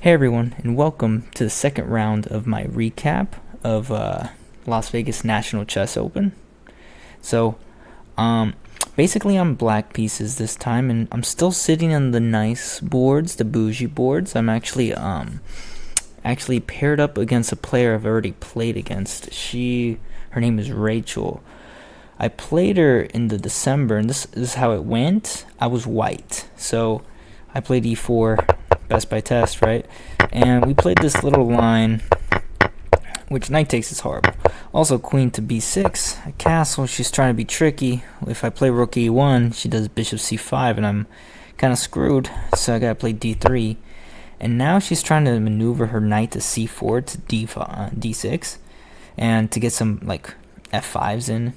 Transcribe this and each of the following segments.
Hey everyone, and welcome to the second round of my recap of Las Vegas National Chess Open. So, um, basically, I'm black pieces this time, and I'm still sitting on the nice boards, the bougie boards. I'm actually paired up against a player I've already played against. Her name is Rachel. I played her in the December, and this is how it went. I was white, so I played e4, best by test, right? And we played this little line, which knight takes is horrible. Also, queen to b6, a castle. She's trying to be tricky. If I play rook e1, she does bishop c5, and I'm kind of screwed. So I gotta play d3. And now she's trying to maneuver her knight to c4 to d6, and to get some like f5s in.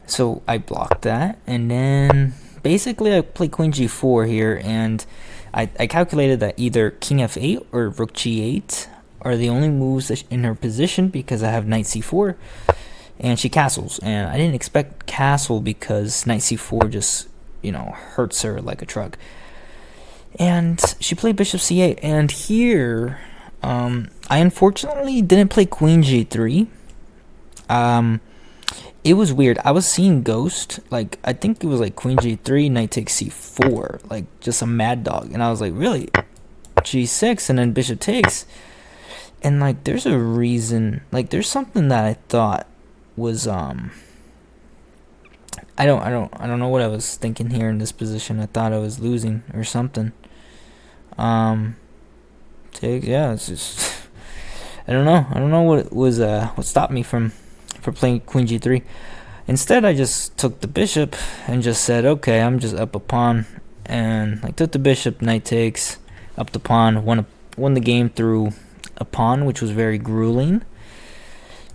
So I blocked that, and then basically I play queen g4 here, and I calculated that either king f8 or rook g8 are the only moves in her position because I have knight c4, and she castles. And I didn't expect castle because knight c4 just, hurts her like a truck. And she played bishop c8, and here I unfortunately didn't play queen g3. It was weird. I was seeing ghost. Like, I think it was like queen g3, knight takes c4, like just a mad dog. And I was like, really? g6 and then bishop takes. And like, there's a reason. Like, there's something that I thought was I don't know what I was thinking here in this position. I thought I was losing or something. It's just I don't know what it was what stopped me for playing queen g3. Instead, I just took the bishop and just said, okay, I'm just up a pawn, and I took the bishop, knight takes, up the pawn, won the game through a pawn, which was very grueling.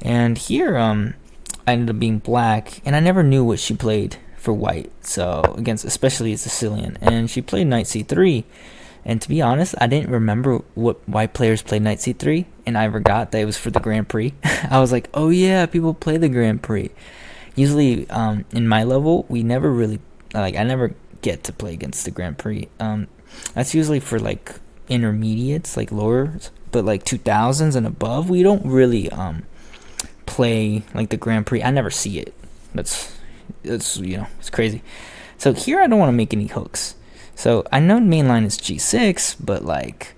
And here I ended up being black, and I never knew what she played for white, so against especially a Sicilian. And she played knight c3, and to be honest, I didn't remember what white players played knight c3, and I forgot that it was for the Grand Prix. I was like, oh yeah, people play the Grand Prix. Usually, in my level, we never really, I never get to play against the Grand Prix. That's usually for like intermediates, like lowers, but like 2000s and above, we don't really play like the Grand Prix. I never see it. That's it's crazy. So here I don't want to make any hooks. So I know the main line is g6, but like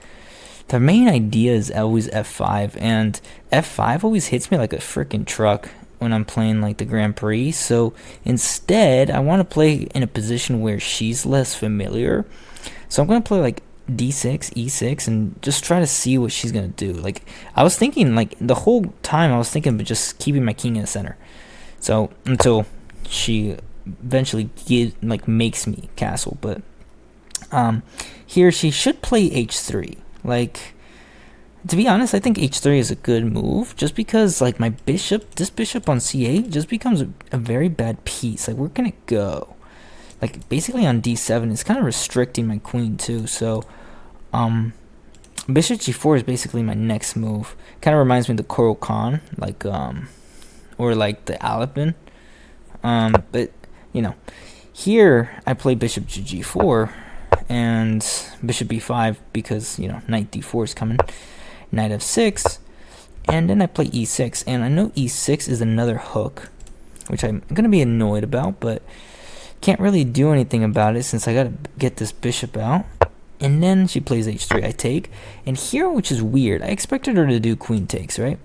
the main idea is always f5, and f5 always hits me like a freaking truck when I'm playing like the Grand Prix. So instead, I want to play in a position where she's less familiar. So I'm going to play like d6, e6, and just try to see what she's going to do. Like, I was thinking, like, the whole time I was thinking about just keeping my king in the center. So until she eventually makes me castle. But here she should play h3. Like, to be honest, I think h3 is a good move, just because like this bishop on c8 just becomes a very bad piece. Like, where can it go? Like, basically on d7, it's kind of restricting my queen too. So bishop g4 is basically my next move. Kind of reminds me of the Caro-Kann, like or like the Alapin. But here I play bishop to g4 and bishop b5 because knight d4 is coming, knight f6, and then I play e6. And I know e6 is another hook, which I'm gonna be annoyed about, but can't really do anything about it since I gotta get this bishop out. And then she plays h3, I take, and here, which is weird, I expected her to do queen takes, right?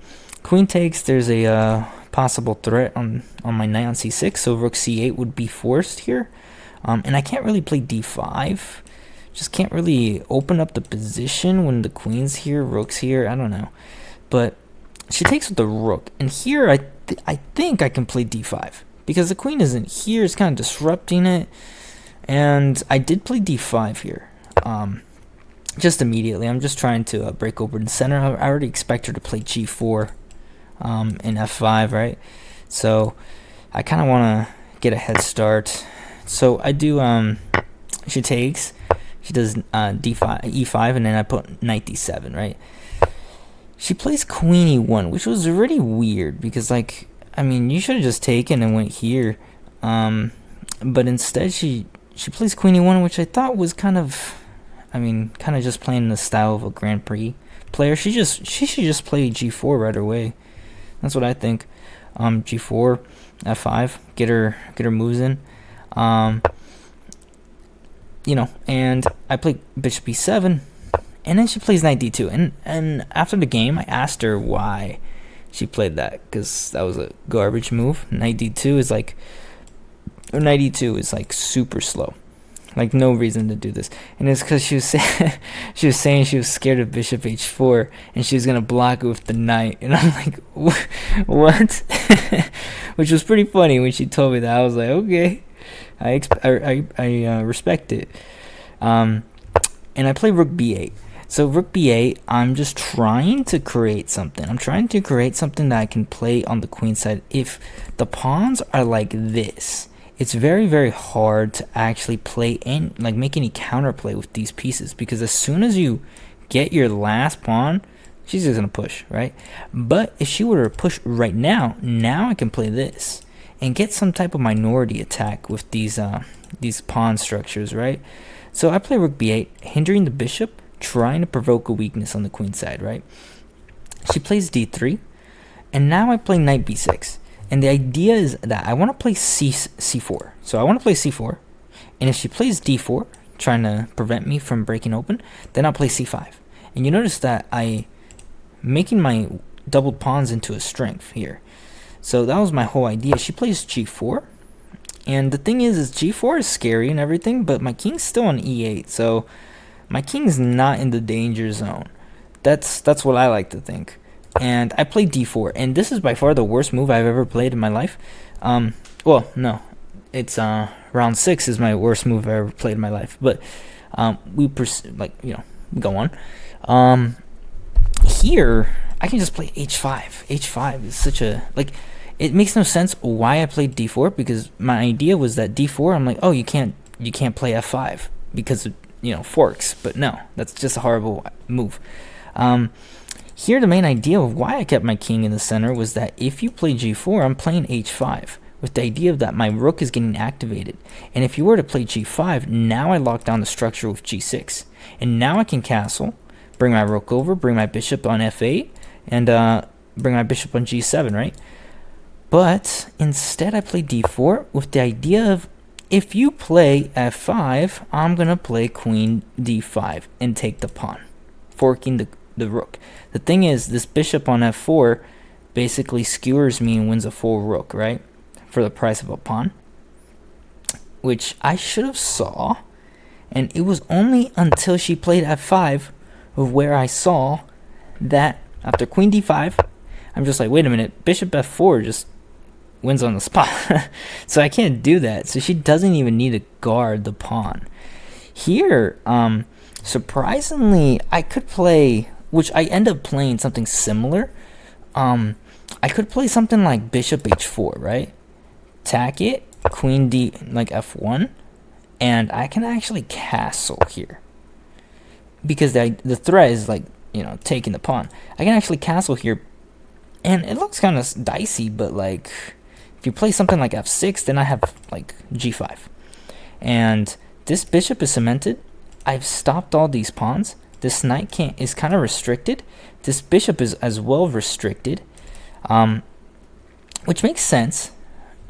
Queen takes, there's a possible threat on my knight on c6, so rook c8 would be forced here. And I can't really play d5, just can't really open up the position when the queen's here, rook's here, I don't know. But she takes with the rook, and here I think I can play d5, because the queen isn't here, it's kind of disrupting it. And I did play d5 here, just immediately. I'm just trying to break open the center. I already expect her to play g4 in f5, right? So I kind of want to get a head start. So I do, she takes, she does d5, e5, and then I put knight d7, right? She plays queen e1, which was really weird, because like, I mean, you should have just taken and went here. But instead she plays queen e1, which I thought was kind of, I mean, kind of just playing the style of a Grand Prix player. She should just play G4 right away. That's what I think. G4, F5, get her moves in. And I play Bishop E7, and then she plays Knight D2. And after the game, I asked her why she played that, because that was a garbage move. Knight D2 is like super slow. Like, no reason to do this. And it's because she was saying she was scared of Bishop H4 and she was gonna block it with the knight. And I'm like, what? Which was pretty funny when she told me that. I was like, okay, I respect it. And I play Rook B8. So Rook B8, I'm just trying to create something. I'm trying to create something that I can play on the queen side. If the pawns are like this, it's very, very hard to actually play and like make any counterplay with these pieces, because as soon as you get your last pawn, she's just gonna push, right? But if she were to push right now I can play this and get some type of minority attack with these pawn structures, right? So I play Rook B8, hindering the bishop, trying to provoke a weakness on the queen side, right? She plays D3, and now I play Knight B6. And the idea is that I want to play C4. So I want to play C4. And if she plays D4, trying to prevent me from breaking open, then I'll play C5. And you notice that I making my doubled pawns into a strength here. So that was my whole idea. She plays G4. And the thing is G4 is scary and everything, but my king's still on E8. So my king's not in the danger zone. That's what I like to think. And I played D4, and this is by far the worst move I've ever played in my life. Well, no, it's round 6 is my worst move I've ever played in my life. But go on. Here I can just play H5. H5 is such a it makes no sense why I played D4, because my idea was that D4, I'm like, oh, you can't play F5 because of forks. But no, that's just a horrible move. Here, the main idea of why I kept my king in the center was that if you play G4, I'm playing H5, with the idea of that my rook is getting activated. And if you were to play G5, now I lock down the structure with G6. And now I can castle, bring my rook over, bring my bishop on F8, and bring my bishop on G7, right? But instead I play D4 with the idea of, if you play F5, I'm going to play Queen D5 and take the pawn, forking the rook. The thing is, this bishop on F4 basically skewers me and wins a full rook, right? For the price of a pawn. Which I should have saw. And it was only until she played F5 of where I saw that after Queen D5, I'm just like, wait a minute, Bishop F4 just wins on the spot. So I can't do that. So she doesn't even need to guard the pawn. Here, surprisingly, I could play, which I end up playing something similar. I could play something like Bishop H4, right? Tack it, Queen D, like F1, and I can actually castle here. Because the threat is like, taking the pawn. I can actually castle here, and it looks kind of dicey, but like, if you play something like F6, then I have like G5. And this bishop is cemented. I've stopped all these pawns. This knight is kind of restricted. This bishop is as well restricted, which makes sense,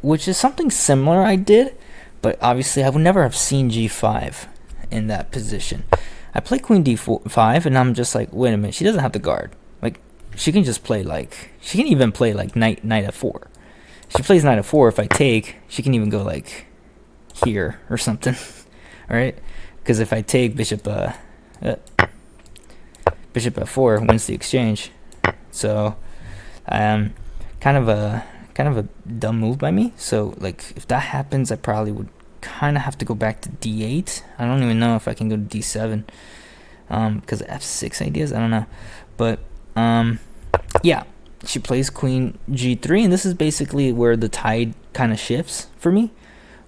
which is something similar I did, but obviously I would never have seen G5 in that position. I play Queen D5, and I'm just like, wait a minute, she doesn't have to guard. Like, she can just play she can even play like Knight F4. She plays Knight F4, if I take, she can even go like here or something, alright? Because if I take Bishop F4 wins the exchange. So kind of a dumb move by me. So like, if that happens, I probably would kind of have to go back to D8. I don't even know if I can go to D7 because of F6 ideas. I don't know. But yeah, she plays Queen G3, and this is basically where the tide kind of shifts for me,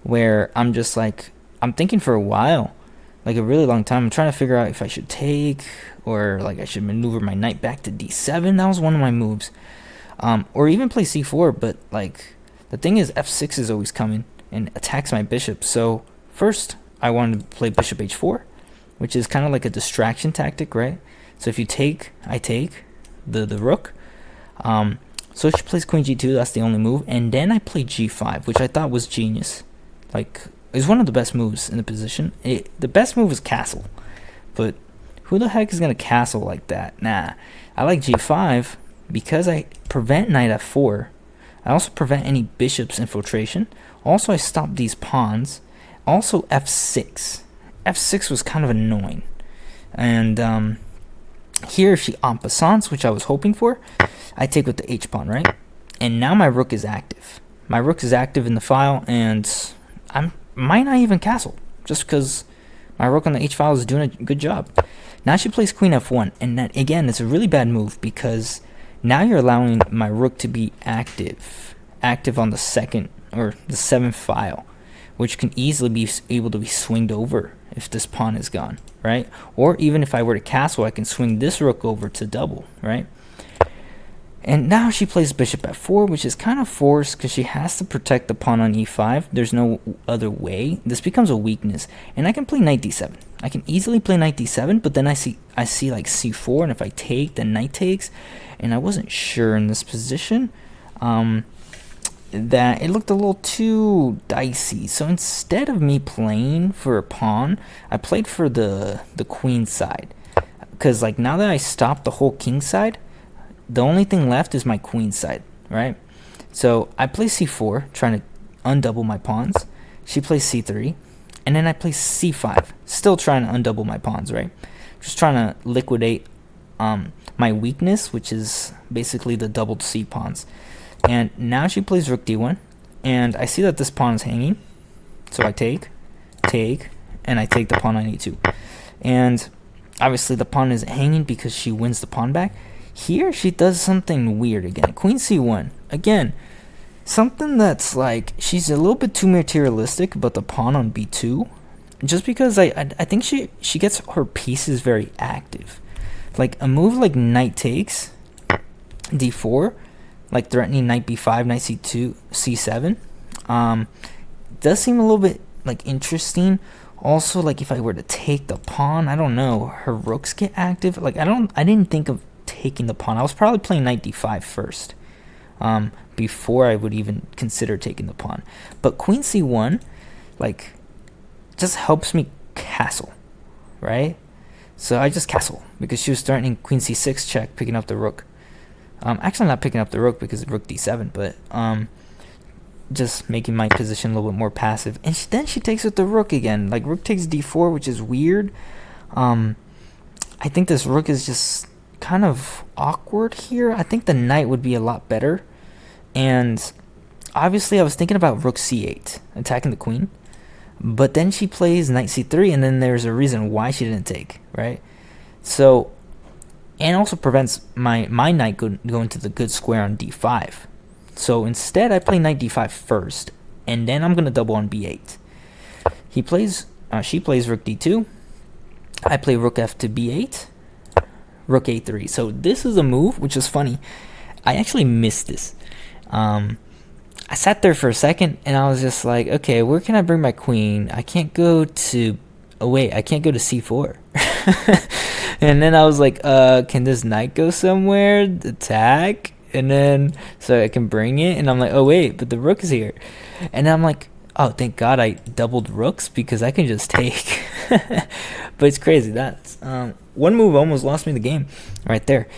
where I'm just like, I'm thinking for a while, like a really long time, I'm trying to figure out if I should take, or like I should maneuver my knight back to D7. That was one of my moves. Or even play C4, but like, the thing is, F6 is always coming and attacks my bishop. So first I wanted to play Bishop H4, which is kind of like a distraction tactic, right? So if you take, I take the rook. So she plays queen g2, that's the only move, and then I play g5, which I thought was genius. Like, it's one of the best moves in the position. The best move is castle, but who the heck is gonna castle like that? Nah, I like g5 because I prevent knight f4. I also prevent any bishop's infiltration. Also, I stop these pawns. Also, f6. f6 was kind of annoying, and here she en passant, which I was hoping for. I take with the h-pawn, right? And now my rook is active. My rook is active in the file, and I might not even castle, just because my rook on the h-file is doing a good job. Now she plays queen f1, and that, again, it's a really bad move, because now you're allowing my rook to be active on the second, or the 7th file, which can easily be able to be swinged over if this pawn is gone, right? Or even if I were to castle, I can swing this rook over to double, right? And now she plays bishop f4, which is kind of forced because she has to protect the pawn on e5. There's no other way. This becomes a weakness. And I can play knight d7. I can easily play knight d7, but then I see like c4, and if I take, then knight takes. And I wasn't sure in this position that it looked a little too dicey. So instead of me playing for a pawn, I played for the queen side. Because like now that I stopped the whole king side, the only thing left is my queen side, right? So I play c4, trying to undouble my pawns. She plays c3, and then I play c5, still trying to undouble my pawns, right? Just trying to liquidate my weakness, which is basically the doubled c pawns. And now she plays rook d1, and I see that this pawn is hanging, so I take, and I take the pawn on e2. And obviously the pawn is hanging because she wins the pawn back. Here she does something weird again. Queen c1. Again, something that's like, she's a little bit too materialistic about the pawn on b2. Just because I think she gets her pieces very active. Like a move like knight takes, d4, like threatening knight b5, knight c2, c7, does seem a little bit like interesting. Also, like if I were to take the pawn, I don't know, her rooks get active. Like I didn't think of taking the pawn. I was probably playing knight d5 first, before I would even consider taking the pawn. But queen c1, like, just helps me castle, right? So I just castle because she was threatening queen c6 check, picking up the rook. Actually not picking up the rook because of rook d7, but just making my position a little bit more passive. And then she takes with the rook again, like rook takes d4, which is weird. I think this rook is just kind of awkward here. I think the knight would be a lot better. And obviously I was thinking about rook c8, attacking the queen. But then she plays knight c3, and then there's a reason why she didn't take, right? So, and also prevents my knight going to the good square on d5. So instead I play knight d5 first, and then I'm going to double on b8. She plays rook d2. I play rook f to b8. Rook a3. So this is a move which is funny. I actually missed this. I sat there for a second and I was just like, okay, where can I bring my queen? I can't go to, oh wait, I can't go to c4. And then I was like, can this knight go somewhere? Attack? And then, so I can bring it, and I'm like, oh wait, but the rook is here. And I'm like, oh, thank God I doubled rooks because I can just take. But it's crazy. That's one move almost lost me the game right there.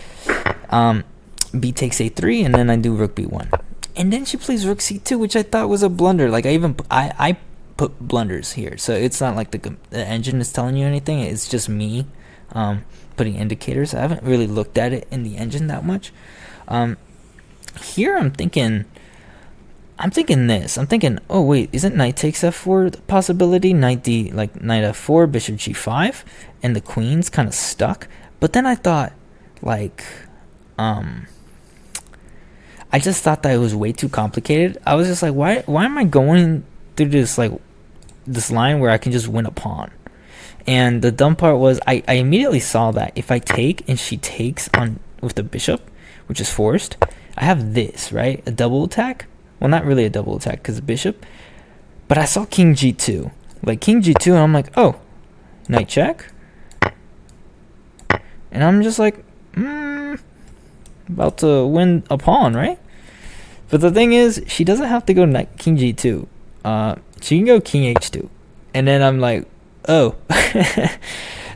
B takes a3, and then I do rook b1. And then she plays rook c2, which I thought was a blunder. Like I put blunders here, so it's not like the engine is telling you anything. It's just me putting indicators. I haven't really looked at it in the engine that much. Here I'm thinking this. I'm thinking, oh wait, isn't knight takes f4 the possibility? Knight f4, bishop g5, and the queen's kind of stuck. But then I thought, like, I just thought that it was way too complicated. I was just like, why am I going through this line where I can just win a pawn? And the dumb part was I immediately saw that if I take and she takes on with the bishop, which is forced, I have this, right? A double attack. Well, not really a double attack because of bishop. But I saw king g2. Like king g2, and I'm like, oh, knight check, And I'm just like, about to win a pawn, right? But the thing is, she doesn't have to go knight king g2. She can go king h2. And then I'm like, oh.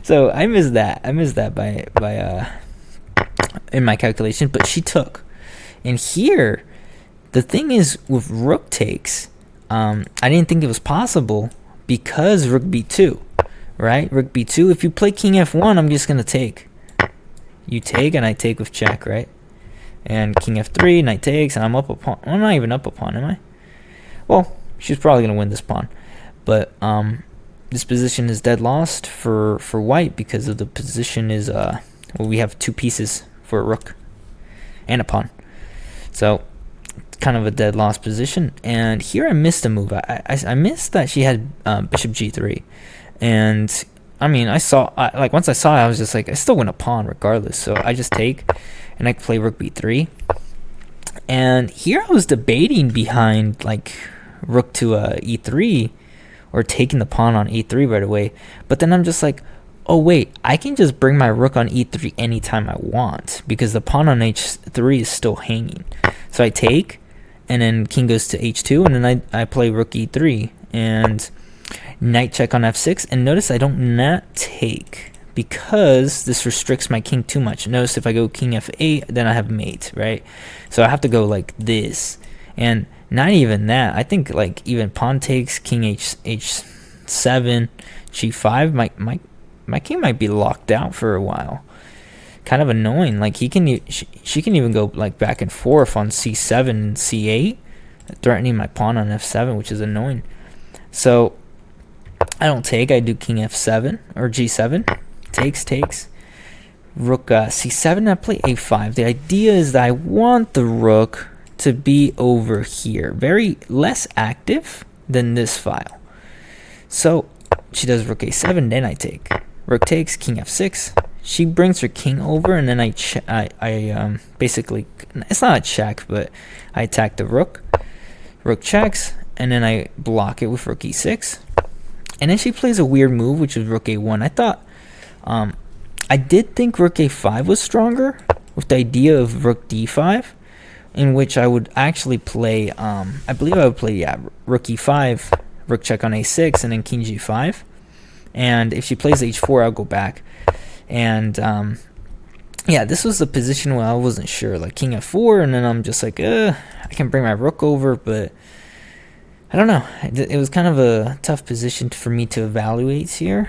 So I missed that. I missed that by in my calculation. But she took. And here, the thing is with rook takes, I didn't think it was possible because rook b2, right? Rook b2. If you play king f1, I'm just gonna take. You take and I take with check, right? And king f3, knight takes, and I'm up a pawn. I'm not even up a pawn, am I? Well, she's probably gonna win this pawn, but this position is dead lost for white because of the position is well, we have two pieces for a rook and a pawn, so kind of a dead lost position. And here I missed a move. I missed that she had bishop g3, and I mean like once I saw it, I was just like, I still win a pawn regardless, so I just take. And I play rook b3. And here I was debating behind like rook to e3 or taking the pawn on e3 right away. But then I'm just like, oh wait, I can just bring my rook on e3 anytime I want because the pawn on h3 is still hanging. So I take, and then king goes to h2, and then I play rook e3 and knight check on f6. And notice I don't not take, because this restricts my king too much. Notice if I go king f8, then I have mate, right? So I have to go like this. And not even that. I think like even pawn takes, king h7, g5, my king might be locked out for a while. Kind of annoying. Like she can even go like back and forth on c7 and c8, threatening my pawn on f7, which is annoying. So I don't take. I do king f7 or g7. Takes, rook c7, I play a5. The idea is that I want the rook to be over here, very less active than this file. So she does rook a7, then I take. Rook takes, king f6. She brings her king over, and then I basically, it's not a check, but I attack the rook. Rook checks, and then I block it with rook e6. And then she plays a weird move, which is rook a1. I thought, I did think rook a5 was stronger with the idea of rook d5, in which I would actually play, I believe I would play, rook e5, rook check on a6, and then king g5. And if she plays h4, I'll go back. And yeah, this was the position where I wasn't sure, like king f4, and then I'm just like, I can bring my rook over, but I don't know. It was kind of a tough position for me to evaluate here.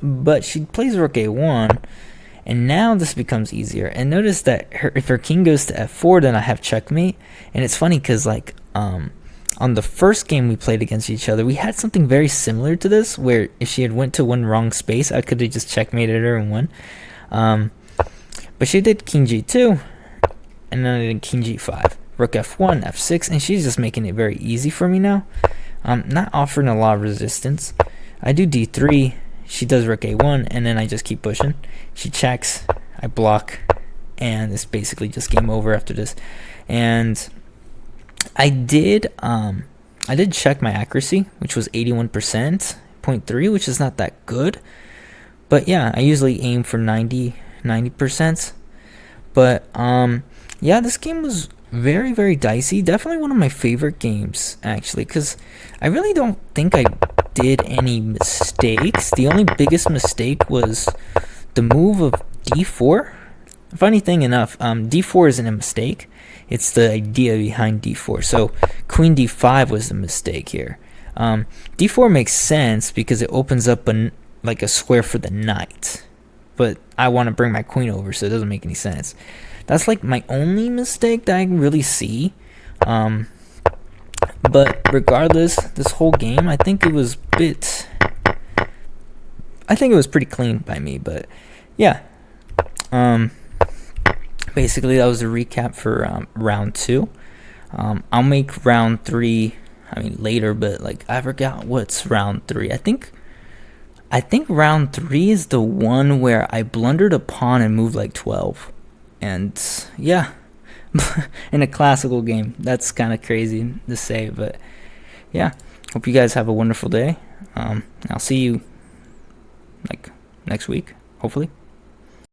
But she plays rook a1, and now this becomes easier. And notice that if her king goes to f4, then I have checkmate. And it's funny because like on the first game we played against each other, we had something very similar to this, where if she had went to one wrong space, I could have just checkmated her and won. But she did king g2, and then I did king g5, rook f1, f6, and she's just making it very easy for me now. Not offering a lot of resistance. I do d3, she does rook a1, and then I just keep pushing. She checks, I block, and it's basically just game over after this. And I did check my accuracy, which was 81%, 0.3, which is not that good. But yeah, I usually aim for 90%. But yeah, this game was very, very dicey. Definitely one of my favorite games, actually, because I really don't think I did any mistakes. The only biggest mistake was the move of d4. Funny thing enough, d4 isn't a mistake. It's the idea behind d4. So queen d5 was the mistake here. D4 makes sense because it opens up like a square for the knight. But I want to bring my queen over, so it doesn't make any sense. That's like my only mistake that I can really see. But regardless, this whole game, I think it was pretty clean by me. But yeah, basically that was a recap for round 2. I'll make round 3, later, but like I forgot what's round 3. I think round 3 is the one where I blundered a pawn and moved like 12. And yeah, in a classical game. That's kind of crazy to say, but yeah, hope you guys have a wonderful day. I'll see you like next week, hopefully.